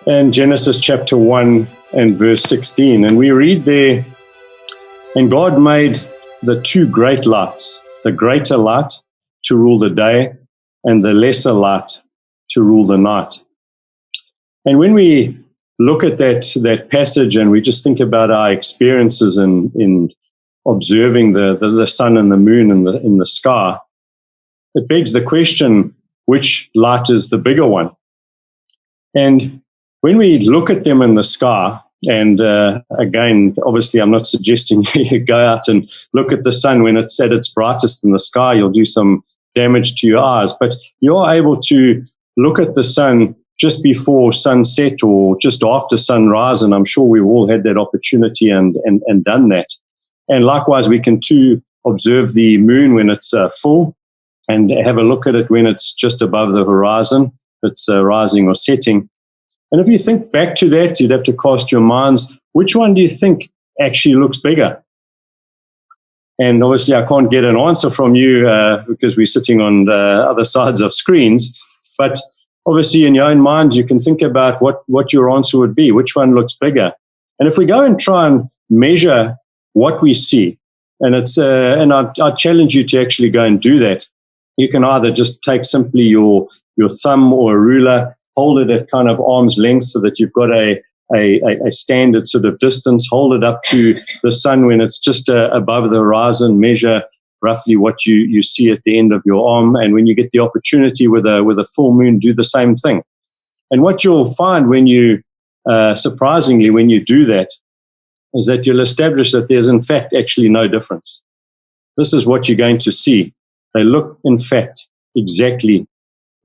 and Genesis chapter 1 and verse 16. And we read there, "And God made the two great lights, the greater light to rule the day and the lesser light to rule the night." And when we look at that passage and we just think about our experiences in observing the sun and the moon in the sky, it begs the question, which light is the bigger one? And when we look at them in the sky, and again, obviously I'm not suggesting you go out and look at the sun when it's at its brightest in the sky, you'll do some damage to your eyes, but you're able to look at the sun just before sunset or just after sunrise, and I'm sure we've all had that opportunity and done that. And likewise, we can too observe the moon when it's full and have a look at it when it's just above the horizon, it's rising or setting. And if you think back to that, you'd have to cast your minds, which one do you think actually looks bigger? And obviously I can't get an answer from you because we're sitting on the other sides of screens, but obviously in your own mind you can think about what your answer would be, which one looks bigger. And if we go and try and measure what we see, and I challenge you to actually go and do that. You can either just take simply your thumb or a ruler, hold it at kind of arm's length so that you've got a standard sort of distance, hold it up to the sun when it's just above the horizon, measure roughly what you see at the end of your arm, and when you get the opportunity with a full moon, do the same thing. And what you'll find when you, surprisingly, when you do that, is that you'll establish that there's in fact actually no difference. This is what you're going to see. They look, in fact, exactly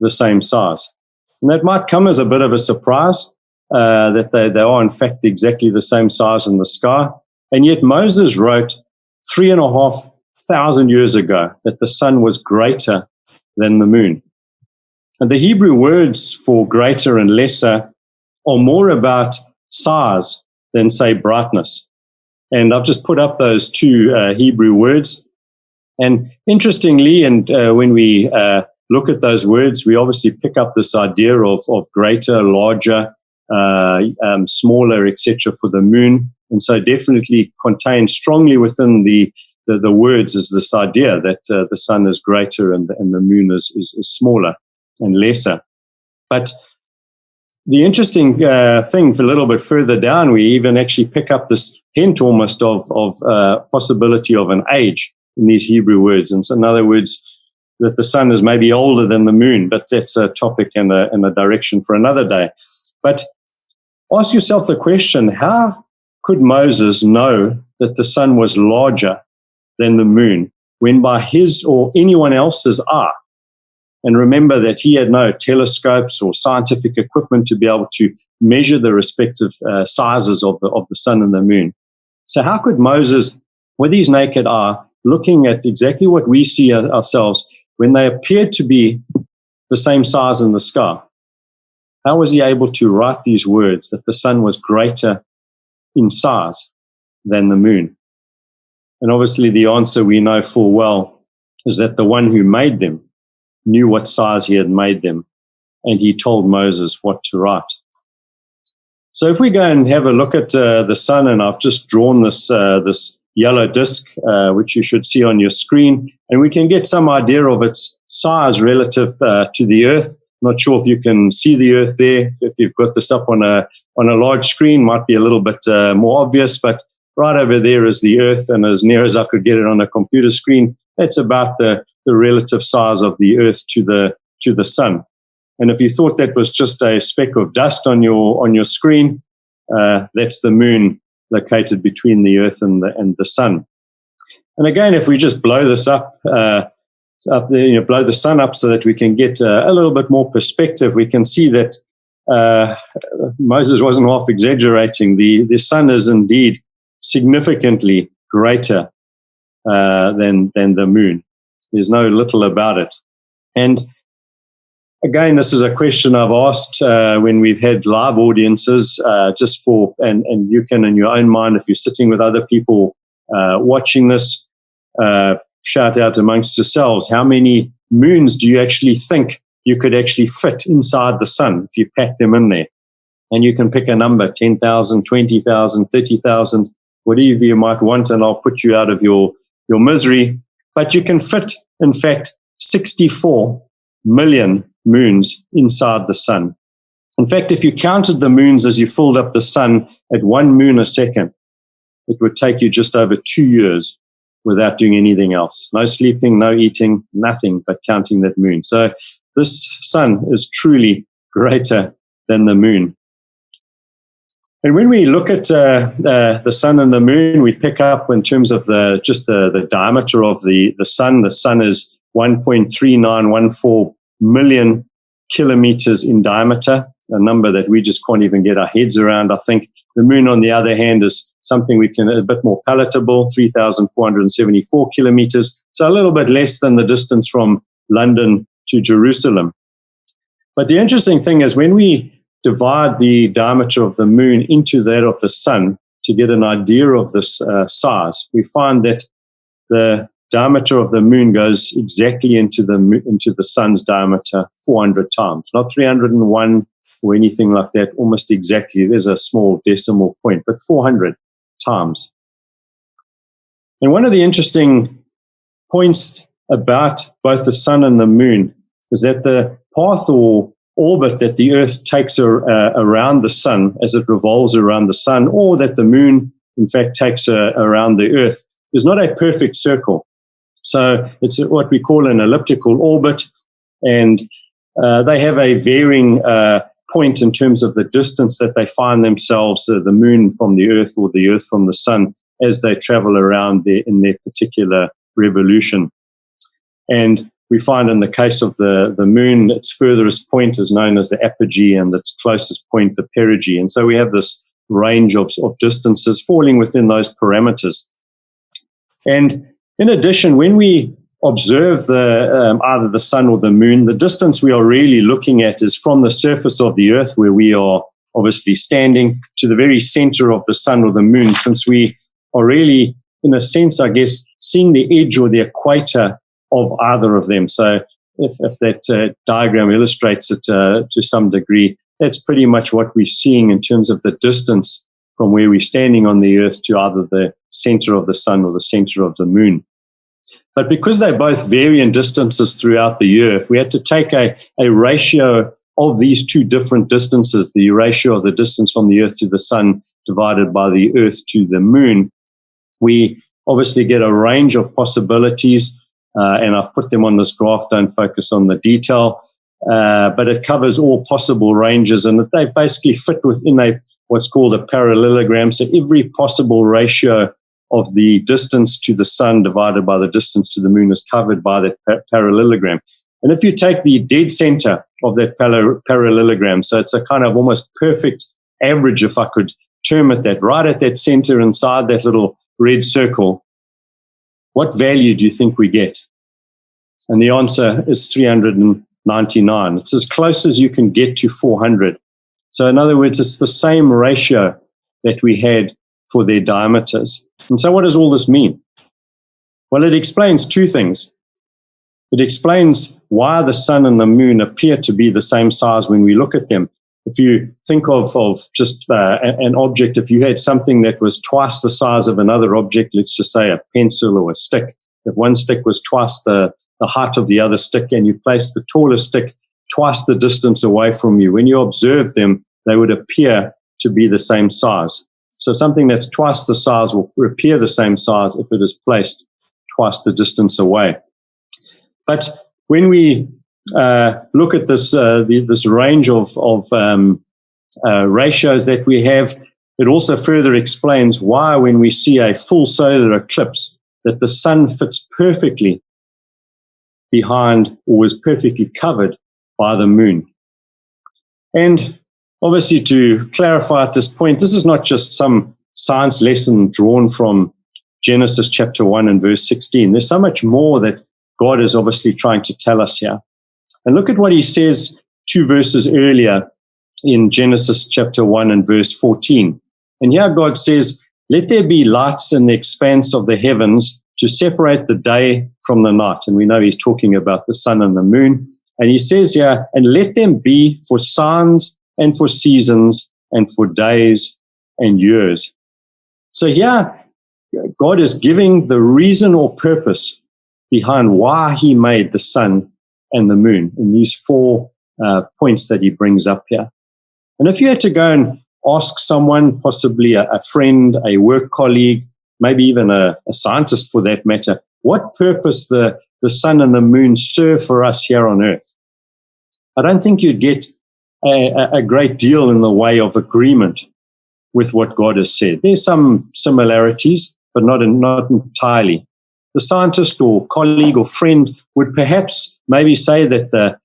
the same size. And that might come as a bit of a surprise, that they are, in fact, exactly the same size in the sky. And yet Moses wrote 3,500 years ago that the sun was greater than the moon. And the Hebrew words for greater and lesser are more about size than, say, brightness. And I've just put up those two Hebrew words. And interestingly, and when we look at those words, we obviously pick up this idea of greater, larger, smaller, etc. for the moon. And so definitely contained strongly within the words is this idea that the sun is greater and the moon is smaller and lesser. But the interesting thing, a little bit further down, we even actually pick up this hint almost of possibility of an age in these Hebrew words. And so in other words, that the sun is maybe older than the moon, but that's a topic and a direction for another day. But ask yourself the question, how could Moses know that the sun was larger than the moon when by his or anyone else's eye? And remember that he had no telescopes or scientific equipment to be able to measure the respective sizes of the sun and the moon. So how could Moses, with his naked eye, looking at exactly what we see ourselves, when they appeared to be the same size in the sky, how was he able to write these words that the sun was greater in size than the moon? And obviously the answer we know full well is that the one who made them knew what size he had made them, and he told Moses what to write. So if we go and have a look at the sun, and I've just drawn this yellow disk, which you should see on your screen, and we can get some idea of its size relative to the Earth. I'm not sure if you can see the Earth there. If you've got this up on a large screen, might be a little bit more obvious, but right over there is the Earth, and as near as I could get it on a computer screen, that's about the relative size of the Earth to the sun. And if you thought that was just a speck of dust on your screen, that's the moon located between the Earth and the sun. And again, if we just blow this up there, blow the sun up so that we can get a little bit more perspective, we can see that Moses wasn't half exaggerating. The sun is indeed significantly greater than the moon. There's no little about it. And again, this is a question I've asked when we've had live audiences, just for, and you can in your own mind, if you're sitting with other people watching this, shout out amongst yourselves, how many moons do you actually think you could actually fit inside the sun if you pack them in there? And you can pick a number, 10,000, 20,000, 30,000, whatever you might want, and I'll put you out of your misery. But you can fit, in fact, 64 million moons inside the sun. In fact, if you counted the moons as you filled up the sun at 1 moon a second, it would take you just over 2 years without doing anything else. No sleeping, no eating, nothing but counting that moon. So this sun is truly greater than the moon. And when we look at the sun and the moon, we pick up in terms of the diameter of the sun. The sun is 1.3914 million kilometers in diameter, a number that we just can't even get our heads around. I think the moon, on the other hand, is something we can, a bit more palatable, 3,474 kilometers, so a little bit less than the distance from London to Jerusalem. But the interesting thing is when we divide the diameter of the moon into that of the sun to get an idea of this size, we find that the diameter of the moon goes exactly into the sun's diameter 400 times, not 301 or anything like that, almost exactly. There's a small decimal point, but 400 times. And one of the interesting points about both the sun and the moon is that the path or orbit that the Earth takes around the sun as it revolves around the sun, or that the moon, in fact, takes around the Earth, is not a perfect circle. So it's what we call an elliptical orbit, and they have a varying point in terms of the distance that they find themselves, the moon from the Earth or the Earth from the sun, as they travel around in their particular revolution. And we find in the case of the moon, its furthest point is known as the apogee, and its closest point, the perigee. And so we have this range of distances falling within those parameters. And in addition, when we observe either the sun or the moon, the distance we are really looking at is from the surface of the Earth, where we are obviously standing, to the very center of the sun or the moon, since we are really, in a sense, I guess, seeing the edge or the equator of either of them. So if that diagram illustrates it to some degree, that's pretty much what we're seeing in terms of the distance from where we're standing on the Earth to either the center of the sun or the center of the moon. But because they both vary in distances throughout the year, if we had to take a ratio of these two different distances, the ratio of the distance from the Earth to the sun divided by the Earth to the moon, we obviously get a range of possibilities. And I've put them on this graph, don't focus on the detail, but it covers all possible ranges, and they basically fit within what's called a parallelogram. So every possible ratio of the distance to the sun divided by the distance to the moon is covered by that parallelogram. And if you take the dead center of that parallelogram, so it's a kind of almost perfect average, if I could term it that, right at that center inside that little red circle, what value do you think we get? And the answer is 399. It's as close as you can get to 400. So in other words, it's the same ratio that we had for their diameters. And so what does all this mean? Well, it explains two things. It explains why the sun and the moon appear to be the same size when we look at them. If you think of just an object, if you had something that was twice the size of another object, let's just say a pencil or a stick, if one stick was twice the height of the other stick, and you placed the taller stick twice the distance away from you, when you observed them, they would appear to be the same size. So something that's twice the size will appear the same size if it is placed twice the distance away. But when we look at this range of ratios that we have, it also further explains why when we see a full solar eclipse, that the sun fits perfectly behind or is perfectly covered by the moon. And obviously, to clarify at this point, this is not just some science lesson drawn from Genesis chapter 1 and verse 16. There's so much more that God is obviously trying to tell us here. And look at what he says 2 verses earlier in Genesis chapter 1 and verse 14. And here God says, "Let there be lights in the expanse of the heavens to separate the day from the night." And we know he's talking about the sun and the moon. And he says here, "And let them be for signs and for seasons and for days and years. So here, God is giving the reason or purpose behind why he made the sun and the moon in these 4 points that he brings up here. And if you had to go and ask someone, possibly a friend, a work colleague, maybe even a scientist for that matter, what purpose the sun and the moon serve for us here on earth, I don't think you'd get a great deal in the way of agreement with what God has said. There's some similarities, but not entirely. The scientist or colleague or friend would perhaps maybe say that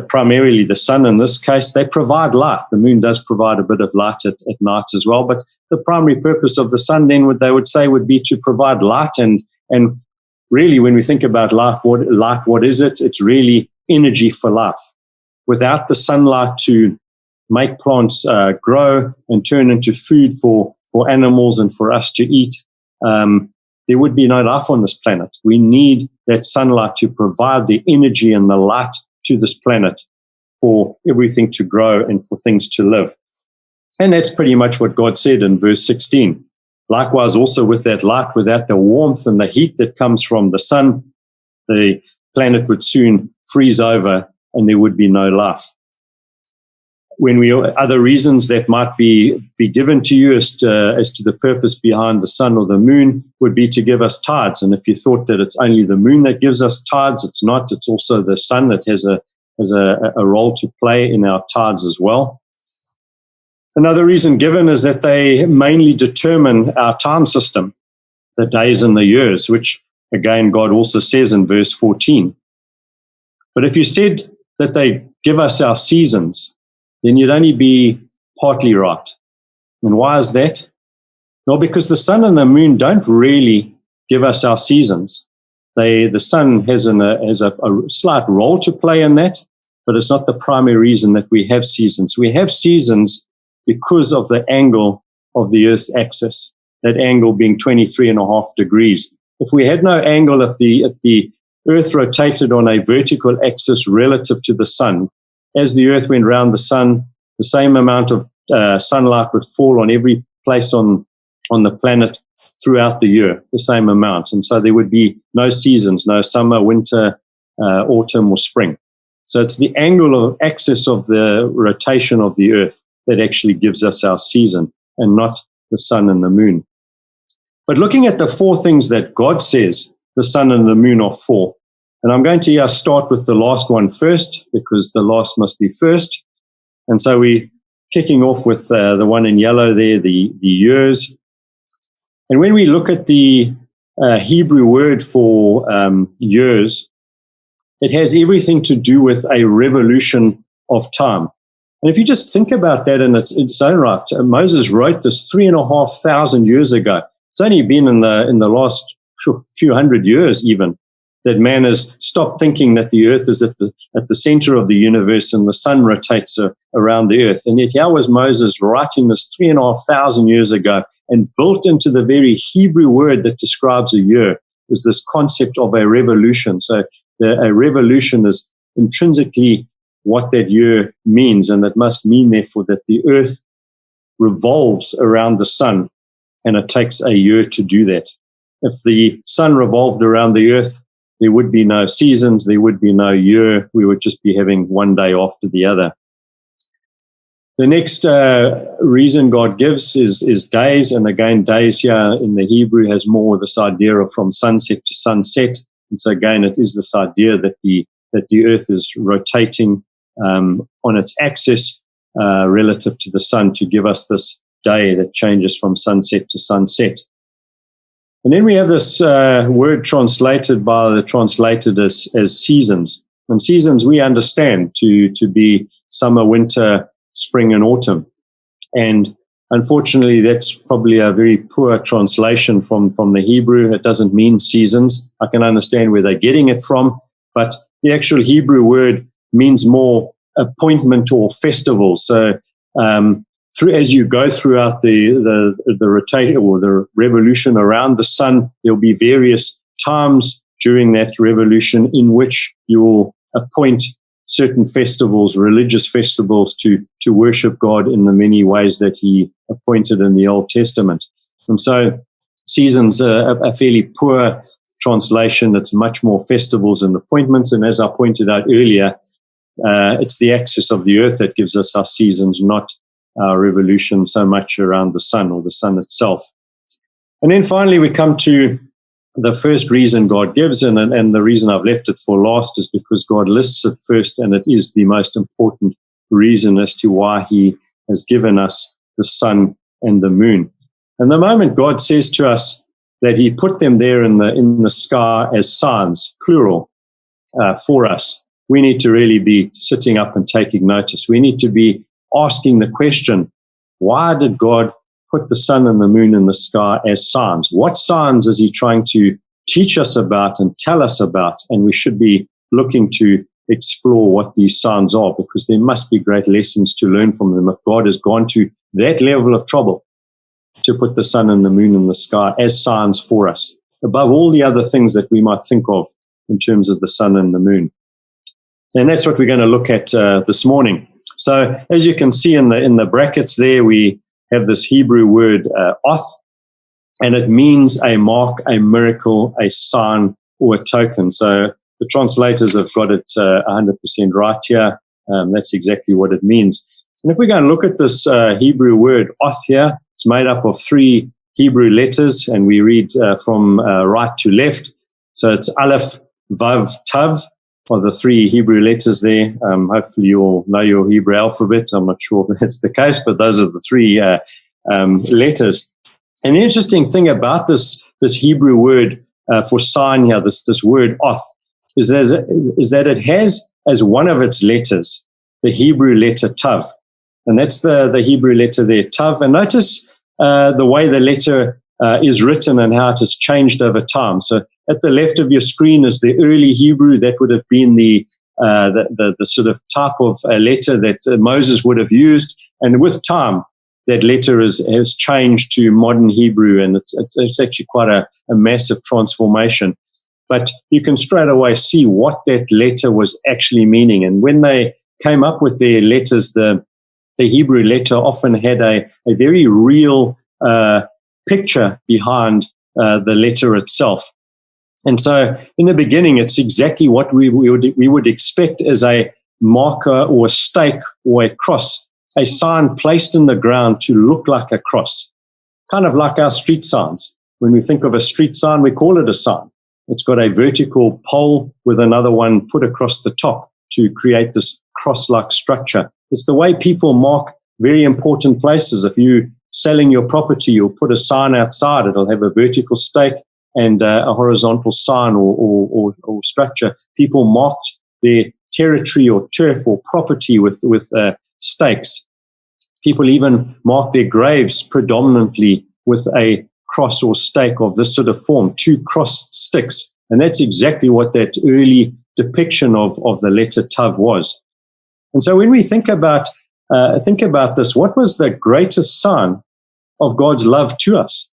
primarily the sun in this case, they provide light. The moon does provide a bit of light at night as well, but the primary purpose of the sun then they would say would be to provide light. And really, when we think about light, what is it? It's really energy for life. Without the sunlight to make plants grow and turn into food for animals and for us to eat, there would be no life on this planet. We need that sunlight to provide the energy and the light to this planet for everything to grow and for things to live. And that's pretty much what God said in verse 16. Likewise, also with that light, without the warmth and the heat that comes from the sun, the planet would soon freeze over and there would be no life. Other reasons that might be given to you as to the purpose behind the sun or the moon would be to give us tides. And if you thought that it's only the moon that gives us tides, it's not. It's also the sun that has a role to play in our tides as well. Another reason given is that they mainly determine our time system, the days and the years, which again God also says in verse 14. But if you said that they give us our seasons, then you'd only be partly right. And why is that? Well, because the sun and the moon don't really give us our seasons. The sun has a slight role to play in that, but it's not the primary reason that we have seasons. We have seasons because of the angle of the Earth's axis, that angle being 23.5 degrees. If we had no angle, if the Earth rotated on a vertical axis relative to the sun, as the Earth went round the sun, the same amount of sunlight would fall on every place on the planet throughout the year, the same amount. And so there would be no seasons, no summer, winter, autumn, or spring. So it's the angle of axis of the rotation of the Earth that actually gives us our season, and not the sun and the moon. But looking at the 4 things that God says the sun and the moon are for, and I'm going to start with the last one first, because the last must be first. And so we're kicking off with the one in yellow there, the years. And when we look at the Hebrew word for years, it has everything to do with a revolution of time. And if you just think about that in its own right, Moses wrote this 3,500 years ago. It's only been in the last few hundred years even that man has stopped thinking that the earth is at the center of the universe and the sun rotates around the earth. And yet here was Moses writing this 3,500 years ago, and built into the very Hebrew word that describes a year is this concept of a revolution. So a revolution is intrinsically what that year means, and it must mean therefore that the earth revolves around the sun, and it takes a year to do that. If the sun revolved around the earth, there would be no seasons, there would be no year. We would just be having one day after the other. The next reason God gives is days, and again, days here in the Hebrew has more this idea of from sunset to sunset. And so again, it is this idea that the earth is rotating on its axis relative to the sun to give us this day that changes from sunset to sunset. And then we have this word translated by the translators as seasons. And seasons we understand to be summer, winter, spring, and autumn. And unfortunately, that's probably a very poor translation from the Hebrew. It doesn't mean seasons. I can understand where they're getting it from, but the actual Hebrew word means more appointment or festival. So as you go throughout the rotation or the revolution around the sun, there'll be various times during that revolution in which you will appoint certain festivals, religious festivals, to worship God in the many ways that he appointed in the Old Testament. And so seasons are a fairly poor translation. It's much more festivals and appointments. And as I pointed out earlier, it's the axis of the earth that gives us our seasons, not our revolution so much around the sun or the sun itself. And then finally we come to the first reason God gives, and the reason I've left it for last is because God lists it first, and it is the most important reason as to why he has given us the sun and the moon. And the moment God says to us that he put them there in the sky as signs, plural, for us, we need to really be sitting up and taking notice. We need to be asking the question, why did God put the sun and the moon in the sky as signs? What signs is he trying to teach us about and tell us about? And we should be looking to explore what these signs are, because there must be great lessons to learn from them if God has gone to that level of trouble to put the sun and the moon in the sky as signs for us, above all the other things that we might think of in terms of the sun and the moon. And that's what we're going to look at this morning. So as you can see in the brackets there, we have this Hebrew word oth, and it means a mark, a miracle, a sign, or a token. So the translators have got it 100% right here. That's exactly what it means. And if we go and look at this Hebrew word oth here, it's made up of 3 Hebrew letters, and we read from right to left. So it's Aleph, Vav, Tav are the 3 Hebrew letters there. Hopefully you all know your Hebrew alphabet. I'm not sure if that's the case, but those are the 3 letters. And the interesting thing about this Hebrew word for sign here, this word oth, is that it has as one of its letters the Hebrew letter tav. And that's the Hebrew letter there, tav. And notice the way the letter is written and how it has changed over time. So at the left of your screen is the early Hebrew. That would have been the sort of type of letter that Moses would have used. And with time, that letter has changed to modern Hebrew, and it's actually quite a massive transformation. But you can straight away see what that letter was actually meaning. And when they came up with their letters, the Hebrew letter often had a very real picture behind the letter itself. And so in the beginning, it's exactly what we would expect as a marker or a stake or a cross, a sign placed in the ground to look like a cross, kind of like our street signs. When we think of a street sign, we call it a sign. It's got a vertical pole with another one put across the top to create this cross-like structure. It's the way people mark very important places. If you're selling your property, you'll put a sign outside. It'll have a vertical stake and a horizontal sign or structure. People marked their territory or turf or property with stakes. People even mark their graves predominantly with a cross or stake of this sort of form, 2 crossed sticks. And that's exactly what that early depiction of the letter tav was. And so when we think about this, what was the greatest sign of God's love to us?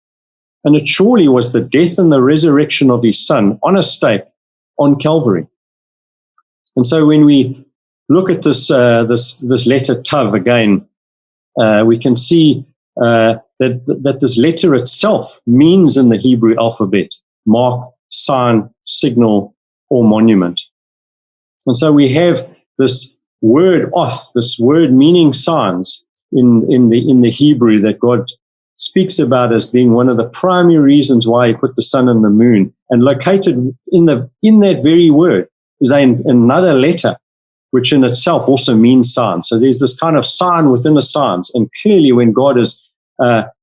And it surely was the death and the resurrection of his son on a stake on Calvary. And so when we look at this letter tav again, we can see that this letter itself means in the Hebrew alphabet mark, sign, signal, or monument. And so we have this word oth, this word meaning signs in the Hebrew that God speaks about as being one of the primary reasons why he put the sun and the moon. And located in that very word is another letter, which in itself also means sign. So there's this kind of sign within the signs. And clearly when God is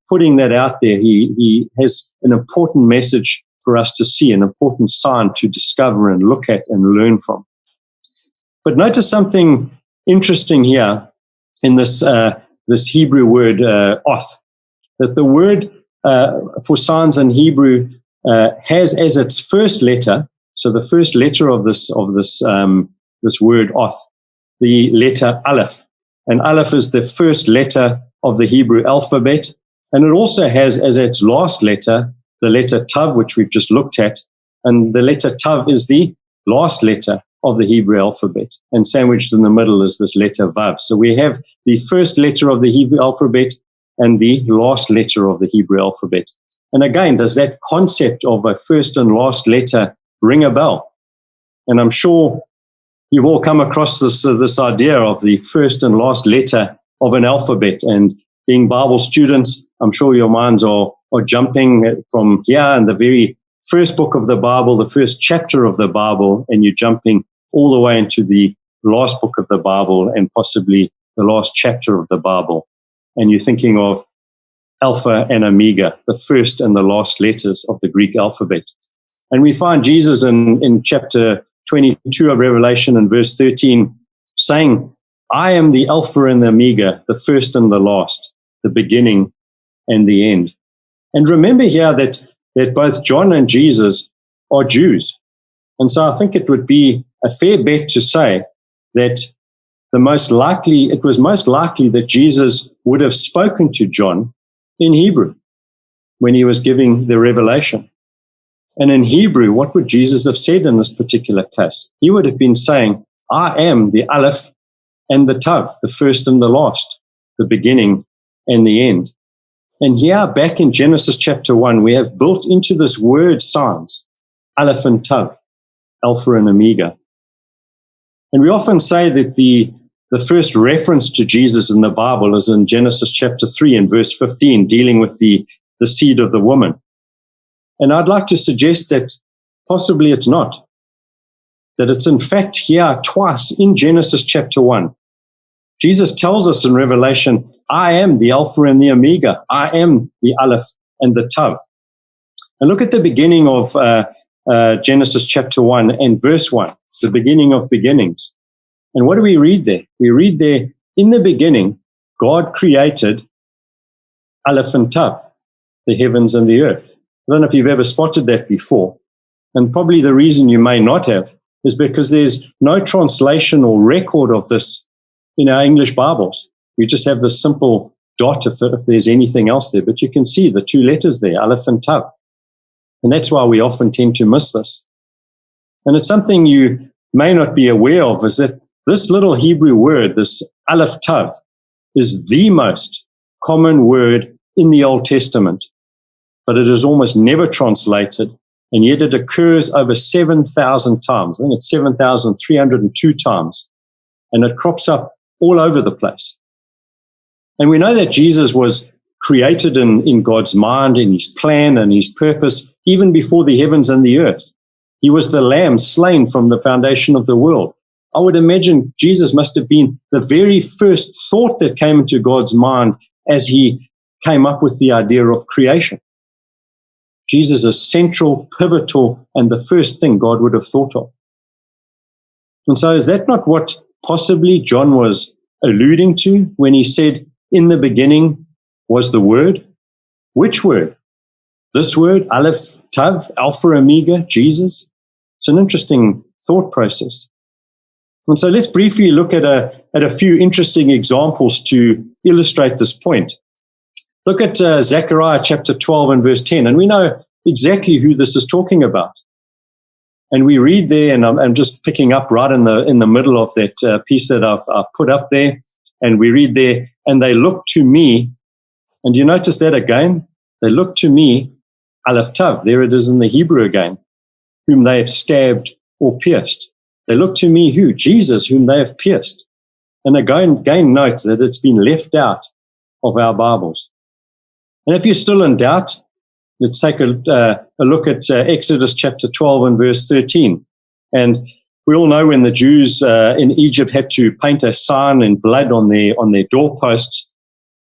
putting that out there, he has an important message for us to see, an important sign to discover and look at and learn from. But notice something interesting here in this Hebrew word oth, that the word for signs in Hebrew has as its first letter, so the first letter of this word oth, the letter aleph. And aleph is the first letter of the Hebrew alphabet, and it also has as its last letter the letter tav, which we've just looked at, and the letter tav is the last letter of the Hebrew alphabet. And sandwiched in the middle is this letter Vav. So we have the first letter of the Hebrew alphabet and the last letter of the Hebrew alphabet. And again, does that concept of a first and last letter ring a bell? And I'm sure you've all come across this idea of the first and last letter of an alphabet. And being Bible students, I'm sure your minds are jumping from here and the very first book of the Bible, the first chapter of the Bible, and you're jumping all the way into the last book of the Bible and possibly the last chapter of the Bible. And you're thinking of Alpha and Omega, the first and the last letters of the Greek alphabet. And we find Jesus in chapter 22 of Revelation and verse 13 saying, I am the Alpha and the Omega, the first and the last, the beginning and the end. And remember here that both John and Jesus are Jews. And so I think it would be a fair bet to say that it was most likely that Jesus would have spoken to John in Hebrew when he was giving the revelation. And in Hebrew, what would Jesus have said in this particular case? He would have been saying, I am the Aleph and the Tav, the first and the last, the beginning and the end. And here, back in Genesis chapter 1, we have built into this word signs, Aleph and Tav, Alpha and Omega. And we often say that the first reference to Jesus in the Bible is in Genesis chapter 3 and verse 15, dealing with the seed of the woman. And I'd like to suggest that possibly it's not. That it's in fact here twice in Genesis chapter 1. Jesus tells us in Revelation, I am the Alpha and the Omega. I am the Aleph and the Tav. And look at the beginning of Genesis chapter 1 and verse 1, the beginning of beginnings. And what do we read there? We read there, in the beginning, God created Aleph and Tav, the heavens and the earth. I don't know if you've ever spotted that before. And probably the reason you may not have is because there's no translation or record of this in our English Bibles. We just have this simple dot if there's anything else there. But you can see the two letters there, Aleph and Tav. And that's why we often tend to miss this. And it's something you may not be aware of, is that this little Hebrew word, this Aleph Tav, is the most common word in the Old Testament. But it is almost never translated, and yet it occurs over 7,000 times. I think it's 7,302 times, and it crops up all over the place. And we know that Jesus was created in God's mind, in his plan and his purpose, even before the heavens and the earth. He was the lamb slain from the foundation of the world. I would imagine Jesus must have been the very first thought that came into God's mind as he came up with the idea of creation. Jesus is central, pivotal, and the first thing God would have thought of. And so is that not what possibly John was alluding to when he said, in the beginning was the Word? Which word? This word, Aleph, Tav, Alpha, Omega, Jesus? It's an interesting thought process. And so let's briefly look at a few interesting examples to illustrate this point. Look at Zechariah chapter 12 and verse 10, and we know exactly who this is talking about. And we read there, and I'm just picking up right in the middle of that piece that I've put up there, and we read there, and they look to me, and you notice that again? They look to me, Aleph Tav, there it is in the Hebrew again, whom they have stabbed or pierced. They look to me who? Jesus, whom they have pierced. And again note that it's been left out of our Bibles. And if you're still in doubt, let's take a look at Exodus chapter 12 and verse 13. And we all know when the Jews in Egypt had to paint a sign in blood on their doorposts,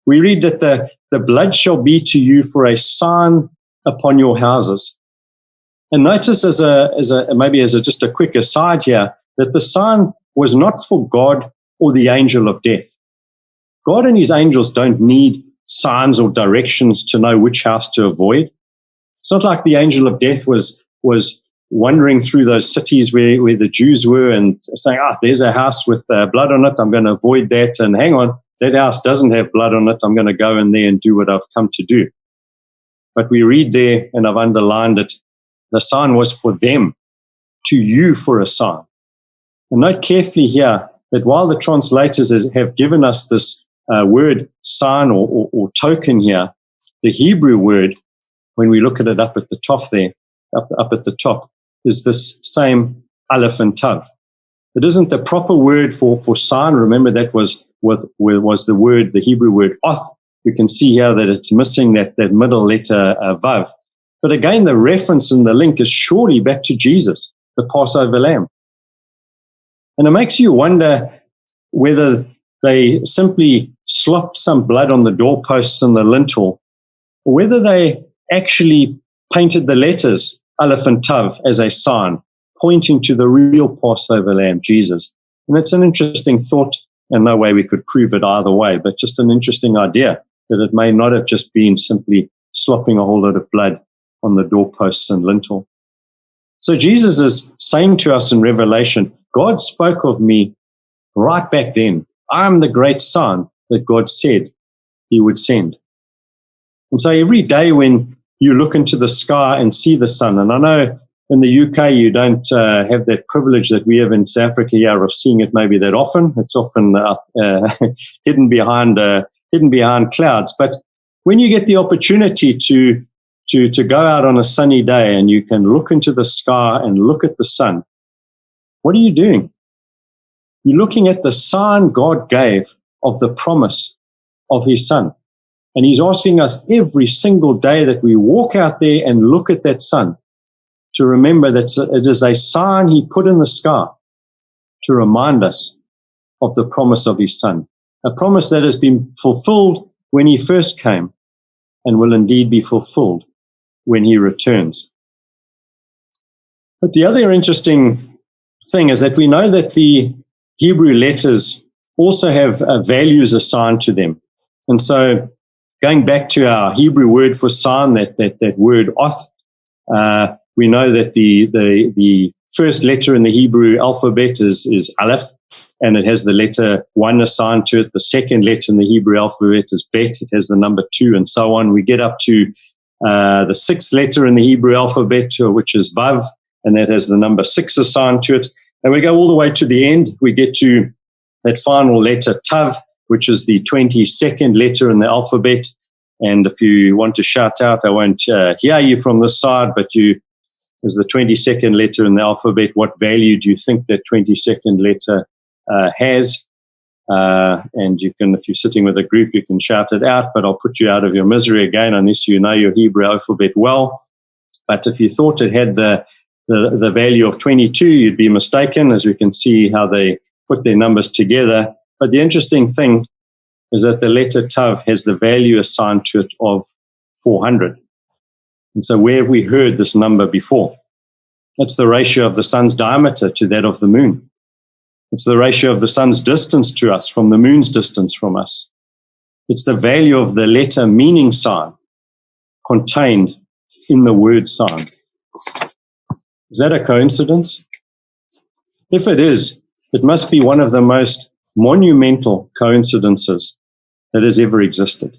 we read that the blood shall be to you for a sign upon your houses. And notice just a quick aside here, that the sign was not for God or the angel of death. God and his angels don't need signs or directions to know which house to avoid. It's not like the angel of death was wandering through those cities where the Jews were and saying, there's a house with blood on it, I'm going to avoid that, and hang on, that house doesn't have blood on it, I'm going to go in there and do what I've come to do. But we read there, and I've underlined it, the sign was for them, to you for a sign. And note carefully here that while the translators have given us this word sign or token here, the Hebrew word, when we look at it up at the top there, up at the top, is this same aleph and tav. It isn't the proper word for sign. Remember, that was the word, the Hebrew word oth. You can see here that it's missing that middle letter vav. But again, the reference and the link is surely back to Jesus, the Passover lamb. And it makes you wonder whether they simply slopped some blood on the doorposts and the lintel, or whether they actually painted the letters aleph and tav as a sign, pointing to the real Passover lamb, Jesus. And it's an interesting thought, and no way we could prove it either way, but just an interesting idea that it may not have just been simply slopping a whole lot of blood on the doorposts and lintel. So Jesus is saying to us in Revelation, God spoke of me right back then. I'm the great sign that God said he would send. And so every day when you look into the sky and see the sun, and I know in the UK you don't have that privilege that we have in South Africa here of seeing it maybe that often. It's often hidden behind clouds. But when you get the opportunity to go out on a sunny day and you can look into the sky and look at the sun, what are you doing? You're looking at the sign God gave of the promise of his son. And he's asking us every single day that we walk out there and look at that sun to remember that it is a sign he put in the sky to remind us of the promise of his son, a promise that has been fulfilled when he first came and will indeed be fulfilled when he returns. But the other interesting thing is that we know that the Hebrew letters also have values assigned to them. And so going back to our Hebrew word for sign, that word oth, we know that the first letter in the Hebrew alphabet is aleph, and it has the letter 1 assigned to it. The second letter in the Hebrew alphabet is bet. It has the number 2, and so on. We get up to the sixth letter in the Hebrew alphabet, which is vav, and that has the number 6 assigned to it. And we go all the way to the end. We get to that final letter, tav, which is the 22nd letter in the alphabet. And if you want to shout out, I won't hear you from this side, but as the 22nd letter in the alphabet, what value do you think that 22nd letter has? And you can, if you're sitting with a group, you can shout it out, but I'll put you out of your misery again unless you know your Hebrew alphabet well. But if you thought it had the value of 22, you'd be mistaken, as we can see how they put their numbers together. But the interesting thing is that the letter tav has the value assigned to it of 400. And so where have we heard this number before? It's the ratio of the sun's diameter to that of the moon. It's the ratio of the sun's distance to us from the moon's distance from us. It's the value of the letter meaning sign contained in the word sign. Is that a coincidence? If it is, it must be one of the most monumental coincidences that has ever existed.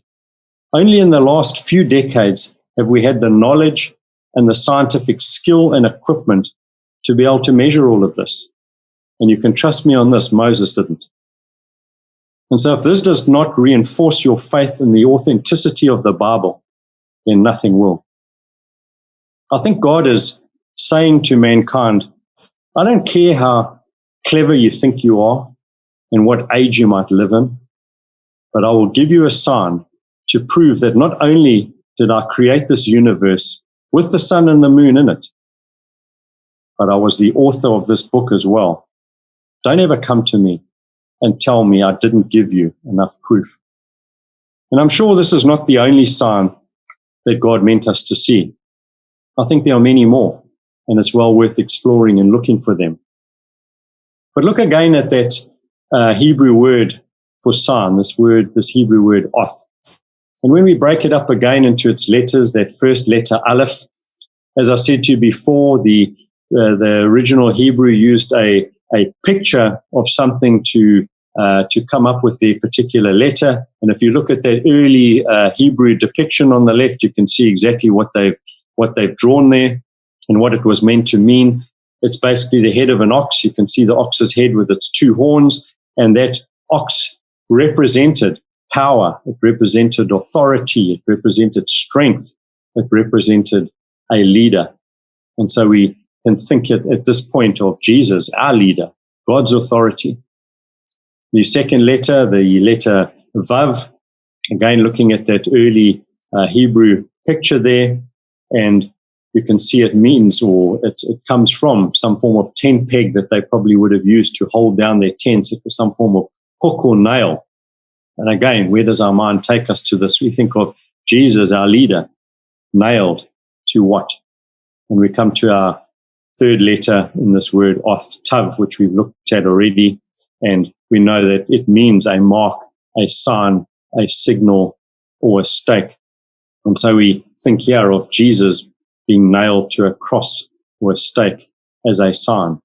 Only in the last few decades have we had the knowledge and the scientific skill and equipment to be able to measure all of this. And you can trust me on this, Moses didn't. And so if this does not reinforce your faith in the authenticity of the Bible, then nothing will. I think God is saying to mankind, I don't care how clever you think you are and what age you might live in, but I will give you a sign to prove that not only did I create this universe with the sun and the moon in it, but I was the author of this book as well. Don't ever come to me and tell me I didn't give you enough proof. And I'm sure this is not the only sign that God meant us to see. I think there are many more, and it's well worth exploring and looking for them. But look again at that Hebrew word for sign, this Hebrew word oth. And when we break it up again into its letters, that first letter aleph, as I said to you before, the original Hebrew used a picture of something to come up with the particular letter. And if you look at that early Hebrew depiction on the left, you can see exactly what they've drawn there and what it was meant to mean. It's basically the head of an ox. You can see the ox's head with its two horns, and that ox represented power. It represented authority. It represented strength. It represented a leader. And so we can think at this point of Jesus, our leader, God's authority. The second letter, the letter Vav, again looking at that early Hebrew picture there, and you can see it means, or it comes from some form of tent peg that they probably would have used to hold down their tents. It was some form of hook or nail. And again, where does our mind take us to this? We think of Jesus, our leader, nailed to what? And we come to our third letter in this word, oth, tav, which we've looked at already, and we know that it means a mark, a sign, a signal, or a stake. And so we think here of Jesus being nailed to a cross or a stake as a sign.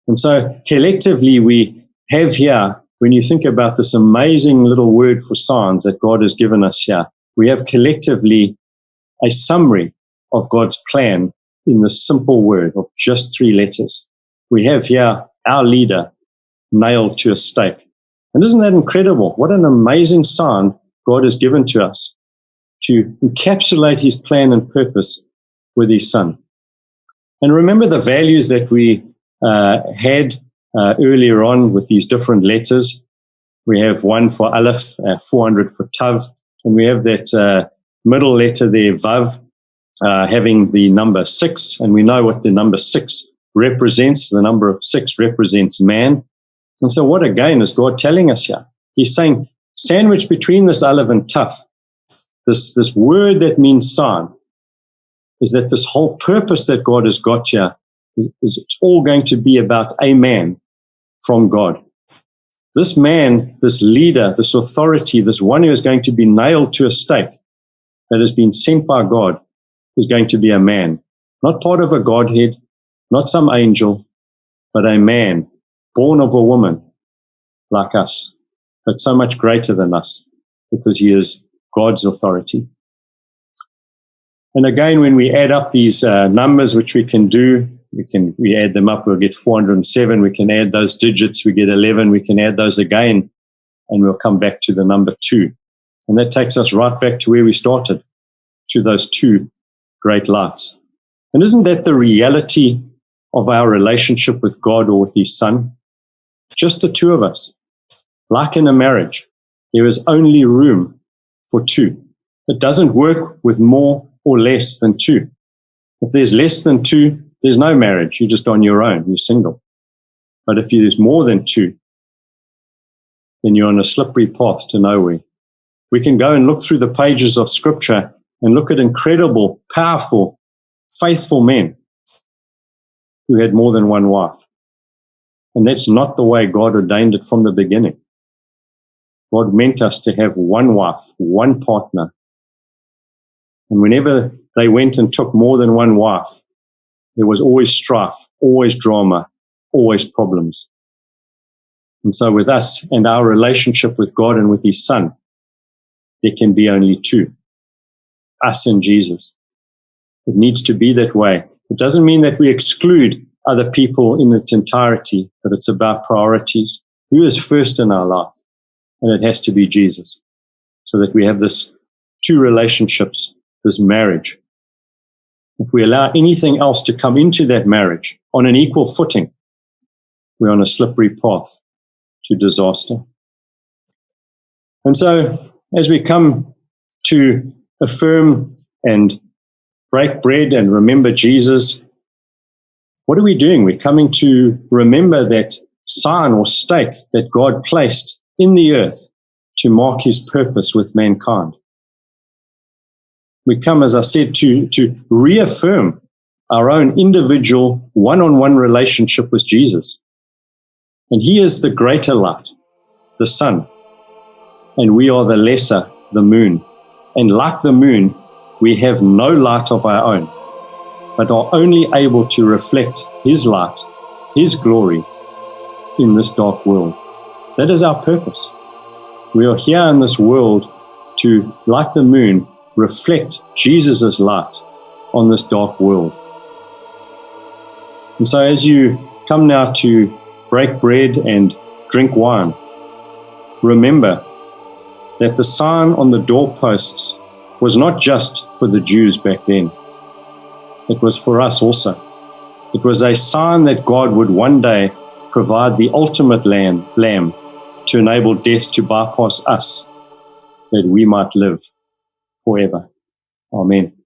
And so collectively we have here, when you think about this amazing little word for signs that God has given us here, we have collectively a summary of God's plan in this simple word of just 3 letters. We have here our leader nailed to a stake. And isn't that incredible? What an amazing sign God has given to us to encapsulate his plan and purpose with his son. And remember the values that we had earlier on with these different letters. We have 1 for Aleph, 400 for Tav, and we have that middle letter there, Vav, having the number 6, and we know what the number 6 represents. The number of 6 represents man. And so what again is God telling us here? He's saying, sandwiched between this Aleph and Tav, this word that means sign, is that this whole purpose that God has got here is it's all going to be about a man from God. This man, this leader, this authority, this one who is going to be nailed to a stake that has been sent by God is going to be a man, not part of a Godhead, not some angel, but a man born of a woman like us, but so much greater than us because he is God's authority. And again, when we add up these numbers, which we can do, we add them up, we'll get 407. We can add those digits, we get 11. We can add those again, and we'll come back to the number 2. And that takes us right back to where we started, to those 2 great lights. And isn't that the reality of our relationship with God or with his son? Just the 2 of us. Like in a marriage, there is only room for 2. It doesn't work with more or less than 2. If there's less than 2, there's no marriage. You're just on your own. You're single. But if there's more than 2, then you're on a slippery path to nowhere. We can go and look through the pages of Scripture and look at incredible, powerful, faithful men who had more than one wife. And that's not the way God ordained it from the beginning. God meant us to have one wife, one partner. And whenever they went and took more than one wife, there was always strife, always drama, always problems. And so with us and our relationship with God and with his son, there can be only 2, us and Jesus. It needs to be that way. It doesn't mean that we exclude other people in its entirety, but it's about priorities. Who is first in our life? And it has to be Jesus, so that we have this 2 relationships, this marriage. If we allow anything else to come into that marriage on an equal footing, we're on a slippery path to disaster. And so as we come to affirm and break bread and remember Jesus, what are we doing? We're coming to remember that sign or stake that God placed in the earth to mark his purpose with mankind. We come, as I said, to reaffirm our own individual one-on-one relationship with Jesus. And he is the greater light, the sun, and we are the lesser, the moon. And like the moon, we have no light of our own, but are only able to reflect his light, his glory in this dark world. That is our purpose. We are here in this world to, like the moon, reflect Jesus' light on this dark world. And so as you come now to break bread and drink wine, remember that the sign on the doorposts was not just for the Jews back then. It was for us also. It was a sign that God would one day provide the ultimate lamb to enable death to bypass us, that we might live forever. Amen.